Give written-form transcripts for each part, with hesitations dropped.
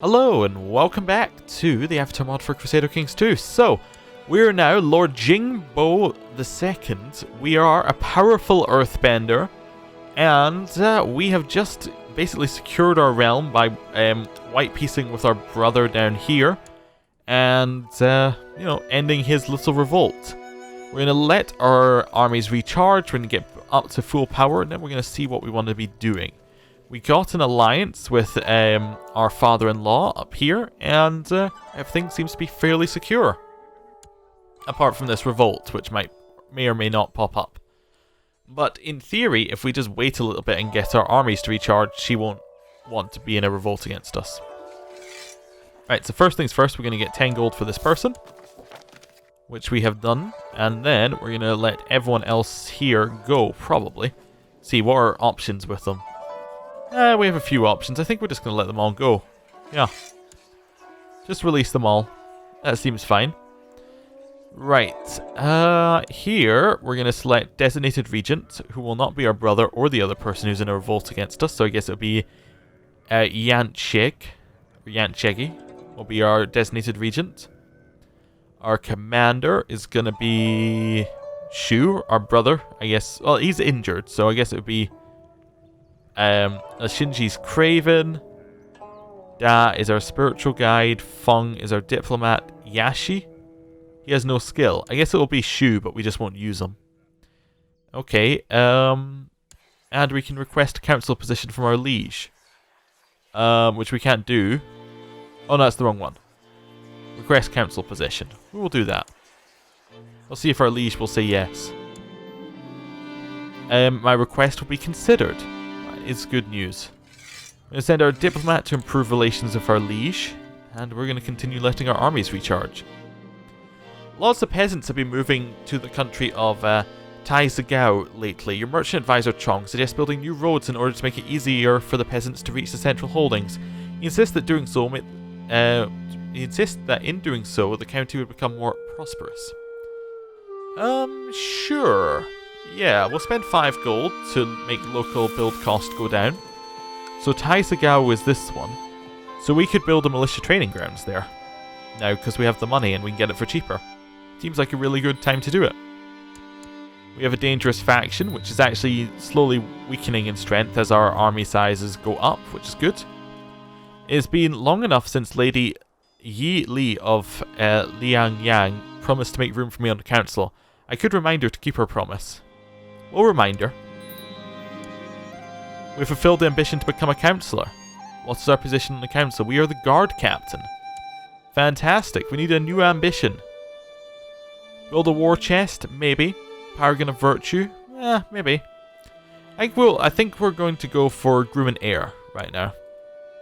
Hello and welcome back to the Avatar mod for Crusader Kings 2. So, we're now Lord Jingbo II. We are a powerful earthbender, and we have just basically secured our realm by white piecing with our brother down here, and ending his little revolt. We're going to let our armies recharge. We're going to get up to full power, and then we're going to see what we want to be doing. We got an alliance with our father-in-law up here, and everything seems to be fairly secure. Apart from this revolt, which may or may not pop up. But in theory, if we just wait a little bit and get our armies to recharge, she won't want to be in a revolt against us. Right, so first things first, we're going to get 10 gold for this person, which we have done. And then we're going to let everyone else here go, probably. See, what are options with them? We have a few options. I think we're just going to let them all go. Yeah. Just release them all. That seems fine. Right. Here, we're going to select Designated Regent, who will not be our brother or the other person who's in a revolt against us. So I guess it would be Yancheg, or Yanchegi, will be our Designated Regent. Our commander is going to be Shu, our brother, I guess. Well, he's injured, so I guess it would be Shinji's Craven. Da is our spiritual guide. Feng is our diplomat. Yashi, he has no skill. I guess it will be Shu, but we just won't use him. Okay, and we can request a council position from our liege. Which we can't do. Oh, no, that's the wrong one. Request council position. We will do that. We'll see if our liege will say yes. My request will be considered. Is good news. We're going to send our diplomat to improve relations with our liege, and we're going to continue letting our armies recharge. Lots of peasants have been moving to the country of Taizagao lately. Your merchant advisor Chong suggests building new roads in order to make it easier for the peasants to reach the central holdings. He insists that in doing so, the county would become more prosperous. Sure. Yeah, we'll spend 5 gold to make local build cost go down. So Taizagao is this one. So we could build a militia training grounds there. Now, because we have the money and we can get it for cheaper. Seems like a really good time to do it. We have a dangerous faction, which is actually slowly weakening in strength as our army sizes go up, which is good. It's been long enough since Lady Yi Li of Liangyang promised to make room for me on the council. I could remind her to keep her promise. We'll remind her. We fulfilled the ambition to become a councillor. What is our position in the council? We are the guard captain. Fantastic. We need a new ambition. Build a war chest? Maybe. Paragon of Virtue? Maybe. I think we're going to go for Groom and Heir right now.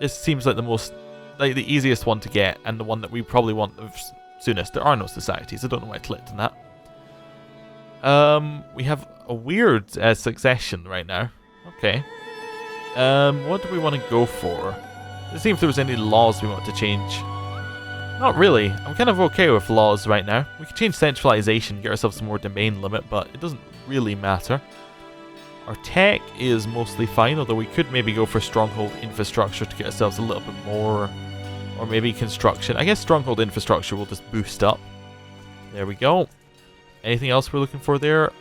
This seems like the easiest one to get, and the one that we probably want the soonest. There are no societies. I don't know why I clicked on that. We have a weird succession right now. Okay. What do we want to go for? Let's see if there was any laws we want to change. Not really. I'm kind of okay with laws right now. We can change centralization, get ourselves some more domain limit, but it doesn't really matter. Our tech is mostly fine, although we could maybe go for stronghold infrastructure to get ourselves a little bit more, or maybe construction. I guess stronghold infrastructure will just boost up. There we go. Anything else we're looking for there?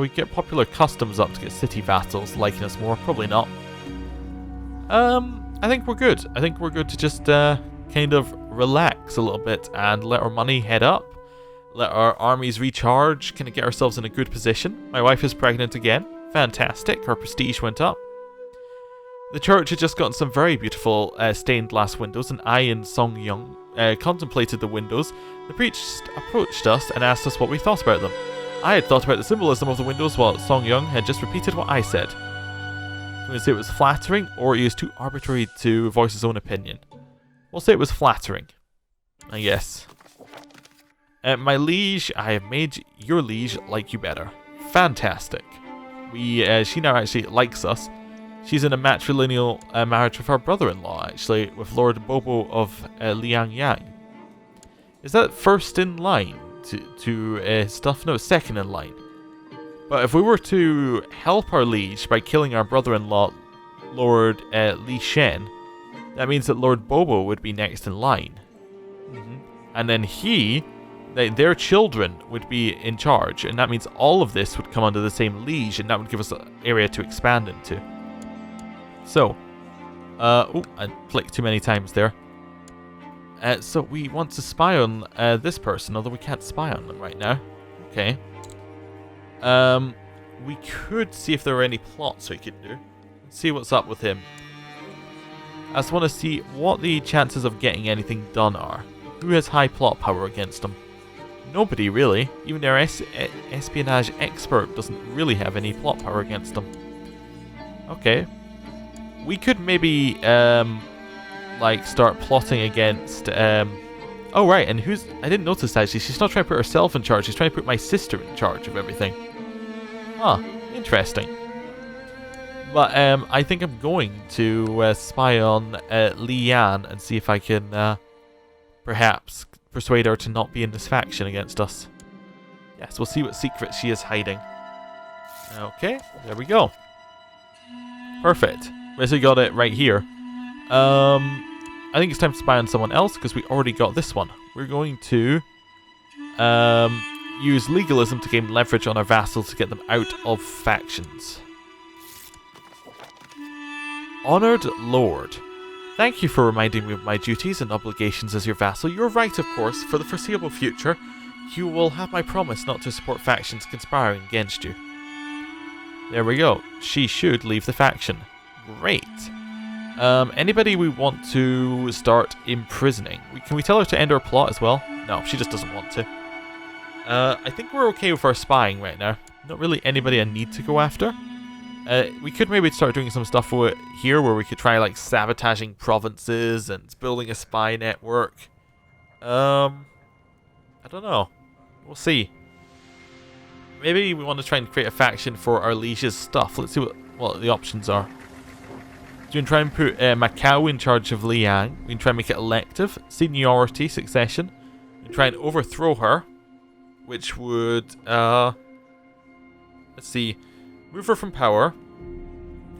We get popular customs up to get city vassals liking us more. Probably not. I think we're good. I think we're good to just kind of relax a little bit and let our money head up. Let our armies recharge. Kind of get ourselves in a good position. My wife is pregnant again. Fantastic. Her prestige went up. The church had just gotten some very beautiful stained glass windows, and I and Song Young contemplated the windows. The priest approached us and asked us what we thought about them. I had thought about the symbolism of the windows, while Song Young had just repeated what I said. So we say it was flattering, or he was too arbitrary to voice his own opinion. We'll say it was flattering, I guess. My liege, I have made your liege like you better. Fantastic. She now actually likes us. She's in a matrilineal marriage with our brother-in-law, actually, with Lord Bobo of Liangyang. Is that first in line to stuff? No, second in line. But if we were to help our liege by killing our brother-in-law, Lord Li Shen, that means that Lord Bobo would be next in line. And then their children would be in charge, and that means all of this would come under the same liege, and that would give us an area to expand into. So, oh, I clicked too many times there. So we want to spy on this person, although we can't spy on them right now. Okay. We could see if there are any plots we could do. Let's see what's up with him. I just want to see what the chances of getting anything done are. Who has high plot power against him? Nobody, really. Even their espionage expert doesn't really have any plot power against them. Okay. We could maybe, like, start plotting against, oh, right, and I didn't notice, actually. She's not trying to put herself in charge. She's trying to put my sister in charge of everything. Huh. Interesting. But, I think I'm going to spy on Leanne and see if I can, perhaps persuade her to not be in this faction against us. Yes, we'll see what secret she is hiding. Okay, there we go. Perfect. We got it right here. I think it's time to spy on someone else because we already got this one. We're going to use legalism to gain leverage on our vassals to get them out of factions. Honored Lord. Thank you for reminding me of my duties and obligations as your vassal. You're right, of course. For the foreseeable future, you will have my promise not to support factions conspiring against you. There we go. She should leave the faction. Great. Anybody we want to start imprisoning? Can we tell her to end her plot as well? No, she just doesn't want to. I think we're okay with our spying right now. Not really anybody I need to go after. We could maybe start doing some stuff here where we could try like sabotaging provinces and building a spy network. I don't know. We'll see. Maybe we want to try and create a faction for our liege's stuff. Let's see what the options are. So we can try and put Macau in charge of Liang. We can try and make it elective. Seniority, succession. We can try and overthrow her. Which would, let's see, move her from power.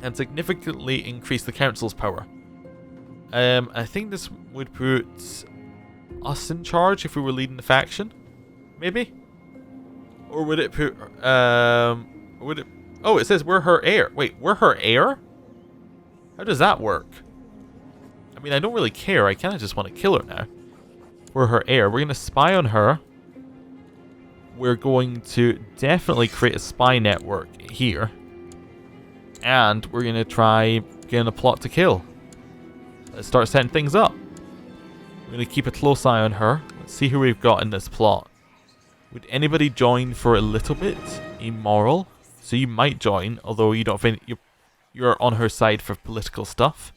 And significantly increase the council's power. I think this would put us in charge if we were leading the faction. Maybe? Or would it put, would it, oh, it says we're her heir. Wait, we're her heir? How does that work? I mean, I don't really care. I kind of just want to kill her now. We're her heir. We're going to spy on her. We're going to definitely create a spy network here. And we're going to try getting a plot to kill. Let's start setting things up. We're going to keep a close eye on her. Let's see who we've got in this plot. Would anybody join for a little bit? Immoral. So you might join, although you don't think you're on her side for political stuff.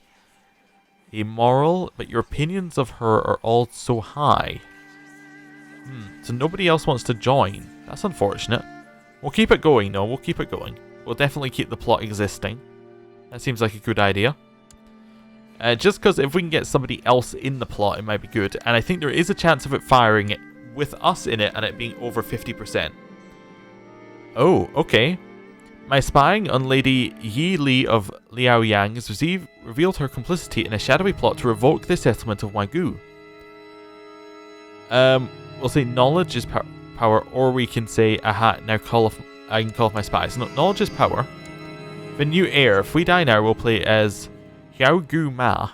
Immoral, but your opinions of her are all so high. So nobody else wants to join. That's unfortunate. We'll keep it going, though. We'll keep it going. We'll definitely keep the plot existing. That seems like a good idea. Just because if we can get somebody else in the plot, it might be good. And I think there is a chance of it firing it with us in it and it being over 50%. Oh, okay. My spying on Lady Yi Li of Liaoyang has revealed her complicity in a shadowy plot to revoke the settlement of Wagyu. We'll say knowledge is power, or we can say, aha, now I can call off my spies. No, knowledge is power. The new heir. If we die now, we'll play as Xiaogu Ma.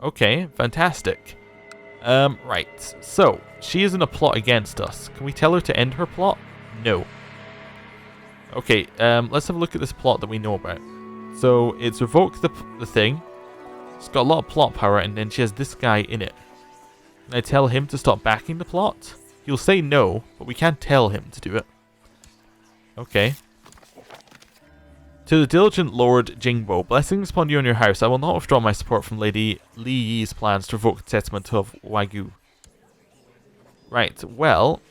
Okay, fantastic. Right. So, she is in a plot against us. Can we tell her to end her plot? No. Okay, let's have a look at this plot that we know about. So, it's revoke the thing. It's got a lot of plot power, and then she has this guy in it. Can I tell him to stop backing the plot? He'll say no, but we can't tell him to do it. Okay. To the diligent Lord Jingbo, blessings upon you and your house. I will not withdraw my support from Lady Li Yi's plans to revoke the settlement of Wagyu. Right, well,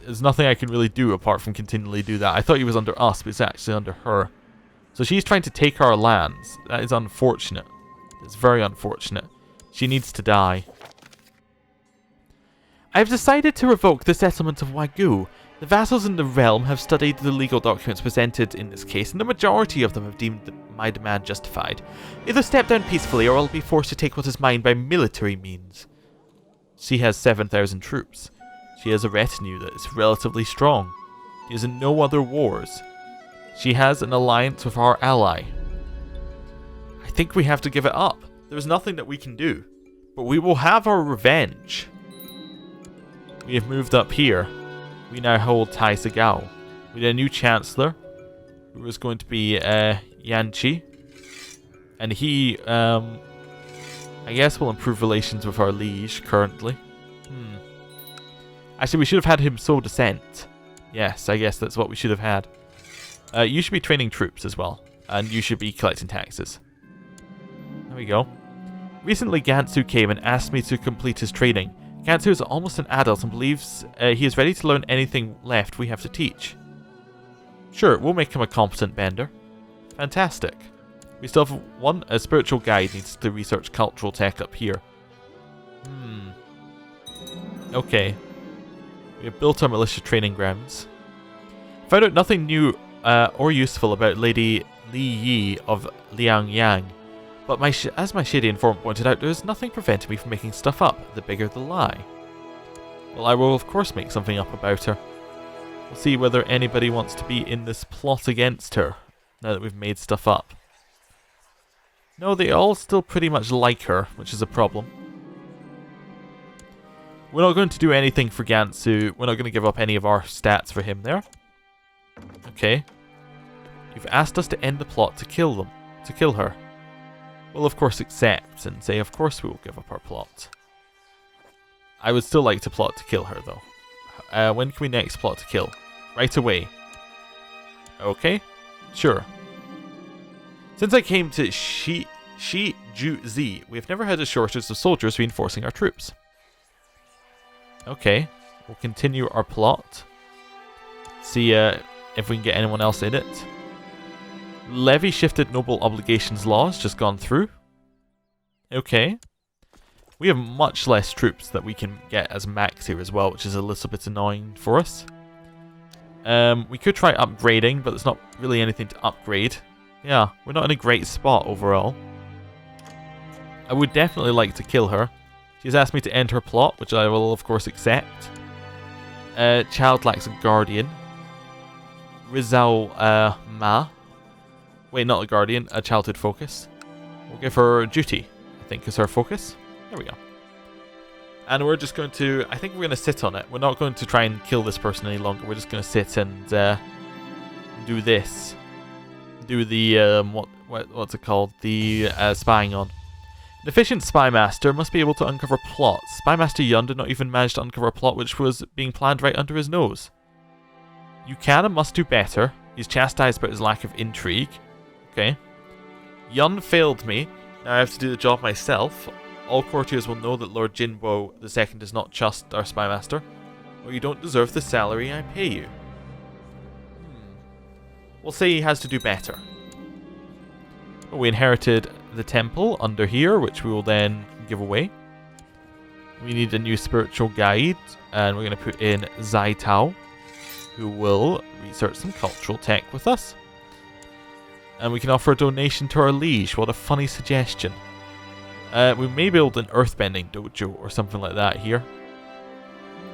there's nothing I can really do apart from continually do that. I thought he was under us, but it's actually under her. So she's trying to take our lands. That is unfortunate. It's very unfortunate. She needs to die. I have decided to revoke the settlement of Wagyu. The vassals in the realm have studied the legal documents presented in this case, and the majority of them have deemed my demand justified. Either step down peacefully, or I'll be forced to take what is mine by military means. She has 7,000 troops. She has a retinue that is relatively strong. She is in no other wars. She has an alliance with our ally. I think we have to give it up. There's nothing that we can do. But we will have our revenge. We have moved up here. We now hold Tai Sagao. We had a new Chancellor, who was going to be Yanchi. And he, I guess will improve relations with our liege currently. Actually, we should have had him sow dissent. Yes, I guess that's what we should have had. You should be training troops as well. And you should be collecting taxes. There we go. Recently, Gansu came and asked me to complete his training. Gansu is almost an adult and believes he is ready to learn anything left we have to teach. Sure, we'll make him a competent bender. Fantastic. We still have one. A spiritual guide needs to research cultural tech up here. Okay. We have built our militia training grounds. Found out nothing new or useful about Lady Li Yi of Liangyang. But as my shady informant pointed out, there is nothing preventing me from making stuff up, the bigger the lie. Well, I will of course make something up about her. We'll see whether anybody wants to be in this plot against her, now that we've made stuff up. No, they all still pretty much like her, which is a problem. We're not going to do anything for Gansu. We're not going to give up any of our stats for him there. Okay. You've asked us to end the plot to kill her. We'll of course accept and say of course we will give up our plot. I would still like to plot to kill her though. When can we next plot to kill? Right away. Okay, sure. Since I came to Shi-Ju-Zi, we have never had a shortage of soldiers reinforcing our troops. Okay, we'll continue our plot. See if we can get anyone else in it. Levy shifted noble obligations laws just gone through. Okay. We have much less troops that we can get as max here as well, which is a little bit annoying for us. We could try upgrading, but there's not really anything to upgrade. Yeah, we're not in a great spot overall. I would definitely like to kill her. She's asked me to end her plot, which I will of course accept. Child lacks a guardian. Rizal Ma. Wait, not a guardian, a childhood focus. We'll give her duty, I think is her focus. There we go. And we're just going to, I think we're going to sit on it. We're not going to try and kill this person any longer. We're just going to sit and do this. Do the, what's it called? The spying on. An efficient spy master must be able to uncover plots. Spy Master Yun did not even manage to uncover a plot which was being planned right under his nose. You can and must do better. He's chastised about his lack of intrigue. Okay. Yun failed me. Now I have to do the job myself. All courtiers will know that Lord Jinbo II does not trust our spy master, or you don't deserve the salary I pay you. We'll say he has to do better. But we inherited the temple under here, which we will then give away. We need a new spiritual guide, and we're going to put in Zai Tao, who will research some cultural tech with us. And we can offer a donation to our liege. What a funny suggestion. We may build an earthbending dojo or something like that here.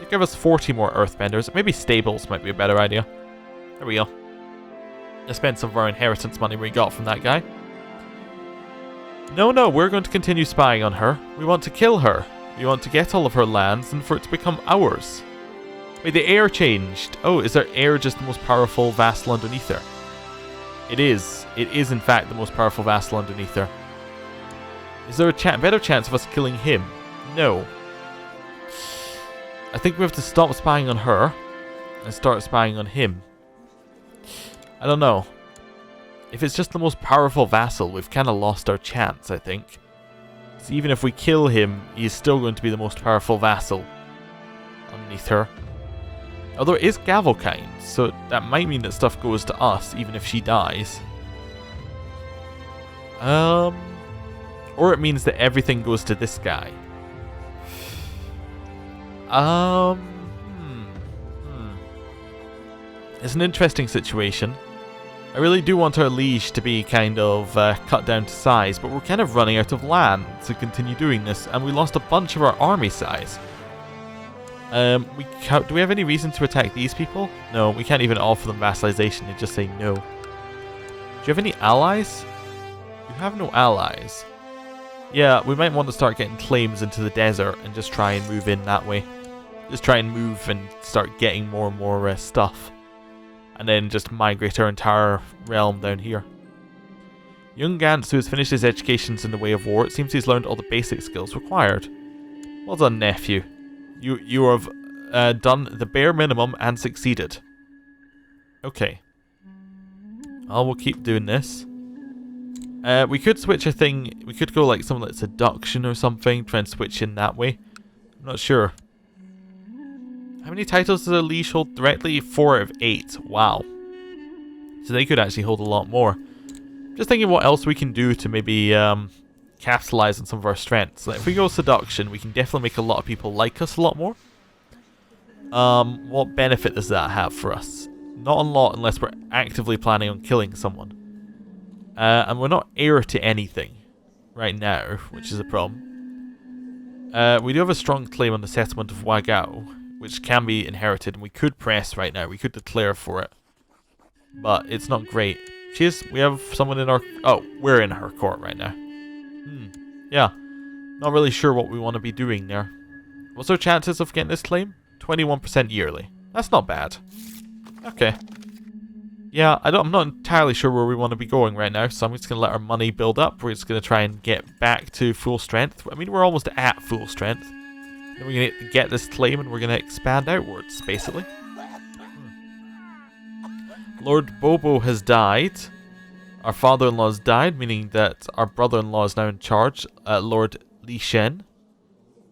They give us 40 more earthbenders. Maybe stables might be a better idea. There we go. I spent some of our inheritance money we got from that guy. No, we're going to continue spying on her. We want to kill her. We want to get all of her lands and for it to become ours. Wait, the heir changed. Oh, is our heir just the most powerful vassal underneath her? It is. It is in fact the most powerful vassal underneath her. Is there a better chance of us killing him? No. I think we have to stop spying on her and start spying on him. I don't know. If it's just the most powerful vassal, we've kind of lost our chance, I think. So even if we kill him, he's still going to be the most powerful vassal underneath her. Although it is Gavelkind, so that might mean that stuff goes to us, even if she dies. Or it means that everything goes to this guy. It's an interesting situation. I really do want our liege to be kind of cut down to size, but we're kind of running out of land to continue doing this, and we lost a bunch of our army size. Do we have any reason to attack these people? No, we can't even offer them vassalization, they just say no. Do you have any allies? You have no allies. Yeah, we might want to start getting claims into the desert and just try and move in that way. Just try and move and start getting more and more stuff. And then just migrate our entire realm down here. Young Gantz, who has finished his educations in the way of war, it seems he's learned all the basic skills required. Well done, nephew. You have done the bare minimum and succeeded. Okay. Oh, we'll keep doing this. We could switch a thing. We could go like something like seduction or something. Try and switch in that way. I'm not sure. How many titles does a liege hold directly? 4 out of 8. Wow. So they could actually hold a lot more. Just thinking what else we can do to maybe capitalize on some of our strengths. Like if we go seduction, we can definitely make a lot of people like us a lot more. What benefit does that have for us? Not a lot unless we're actively planning on killing someone. And we're not heir to anything right now, which is a problem. We do have a strong claim on the settlement of Wagao, which can be inherited, and we could press right now. We could declare for it. But it's not great. We have someone in our... Oh, we're in her court right now. Yeah. Not really sure what we want to be doing there. What's our chances of getting this claim? 21% yearly. That's not bad. Okay. Yeah, I'm not entirely sure where we want to be going right now, so I'm just going to let our money build up. We're just going to try and get back to full strength. I mean, we're almost at full strength. Then we're going to get this claim and we're going to expand outwards, basically. Lord Bobo has died. Our father-in-law has died, meaning that our brother-in-law is now in charge. Lord Li Shen.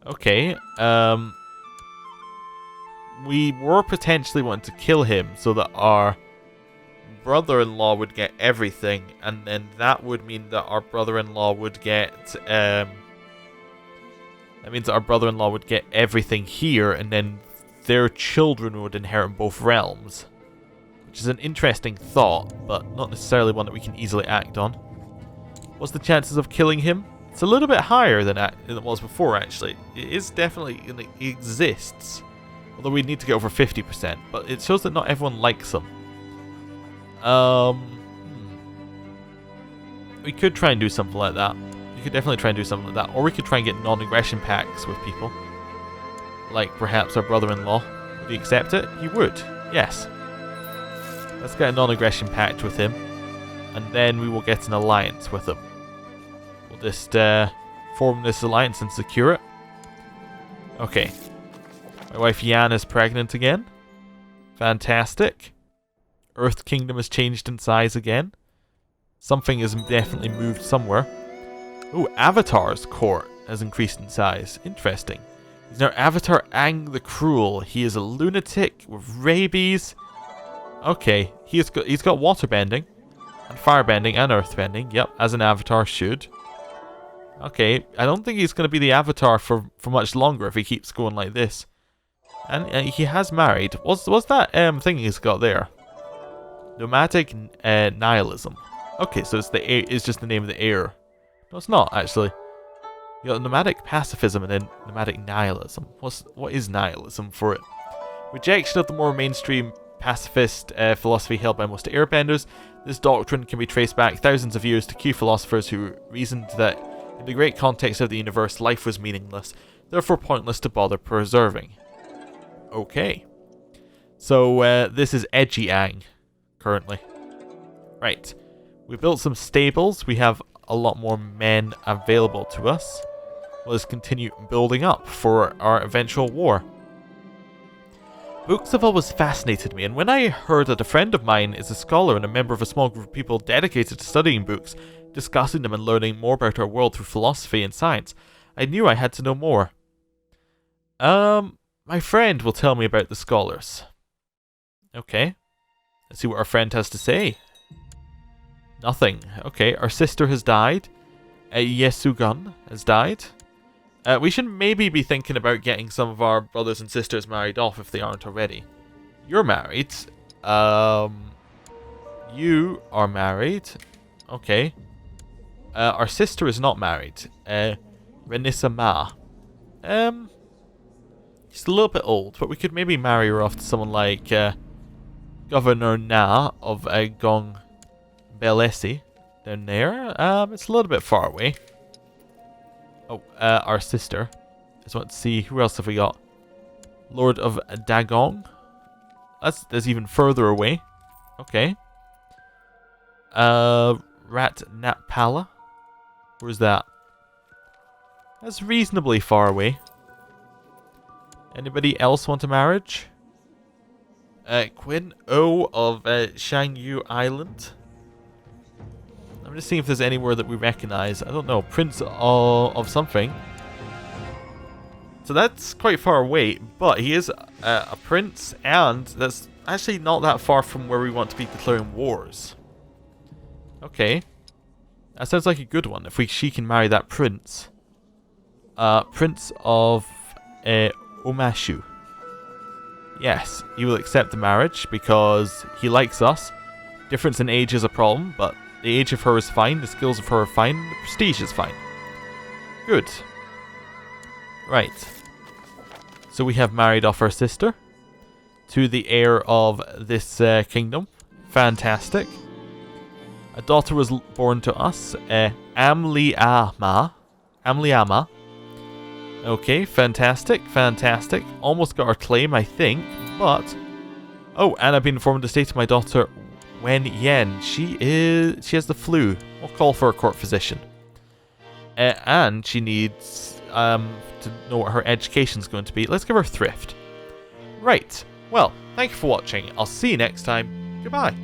Okay. We were potentially wanting to kill him so that our brother-in-law would get everything, and then that would mean that our brother-in-law would get that means that our brother-in-law would get everything here, and then their children would inherit both realms, which is an interesting thought, but not necessarily one that we can easily act on. What's the chances of killing him? It's a little bit higher than it was before, actually. It is definitely, it exists, although we need to get over 50%, but it shows that not everyone likes him. We could try and do something like that. We could definitely try and do something like that. Or we could try and get non-aggression pacts with people. Like perhaps our brother-in-law. Would he accept it? He would. Yes. Let's get a non-aggression pact with him. And then we will get an alliance with him. We'll just form this alliance and secure it. Okay. My wife Yan is pregnant again. Fantastic. Earth Kingdom has changed in size again. Something has definitely moved somewhere. Ooh, Avatar's court has increased in size. Interesting. He's now Avatar Aang the Cruel. He is a lunatic with rabies. Okay, he's got water bending, and fire bending, and earth bending. Yep, as an Avatar should. Okay, I don't think he's going to be the Avatar for much longer if he keeps going like this. And he has married. What's that thing he's got there? Nomadic nihilism. Okay, so it's just the name of the heir. No, it's not actually. You got nomadic pacifism and then nomadic nihilism. What is nihilism for it? Rejection of the more mainstream pacifist philosophy held by most airbenders. This doctrine can be traced back thousands of years to Q philosophers who reasoned that in the great context of the universe, life was meaningless, therefore pointless to bother preserving. Okay. So this is edgy Aang currently. Right. We built some stables. We have a lot more men available to us. Let's continue building up for our eventual war. Books have always fascinated me, and when I heard that a friend of mine is a scholar and a member of a small group of people dedicated to studying books, discussing them and learning more about our world through philosophy and science, I knew I had to know more. My friend will tell me about the scholars. Okay. Let's see what our friend has to say. Nothing. Okay, our sister has died. Yesugun has died. We should maybe be thinking about getting some of our brothers and sisters married off if they aren't already. You're married. You are married. Okay. Our sister is not married. Renissa Ma. She's a little bit old, but we could maybe marry her off to someone like Governor Na of Gong Belesi down there. It's a little bit far away. Oh, our sister. Just want to see who else have we got. Lord of Dagong. That's even further away. Okay. Rat Natpala. Where's that? That's reasonably far away. Anybody else want a marriage? Quinn O of Shangyu Island. I'm just seeing if there's anywhere that we recognize. I don't know. Prince of something. So that's quite far away, but he is a prince, and that's actually not that far from where we want to be declaring wars. Okay. That sounds like a good one, if she can marry that prince. Prince of Omashu. Yes, he will accept the marriage because he likes us. Difference in age is a problem, but the age of her is fine, the skills of her are fine, the prestige is fine. Good. Right. So we have married off our sister to the heir of this kingdom. Fantastic. A daughter was born to us, Amliama. Amliama. Okay, fantastic, fantastic. Almost got our claim, I think, but... Oh, and I've been informed of the state of my daughter, Wen Yen. She has the flu. We'll call for a court physician. And she needs to know what her education's going to be. Let's give her thrift. Right. Well, thank you for watching. I'll see you next time. Goodbye.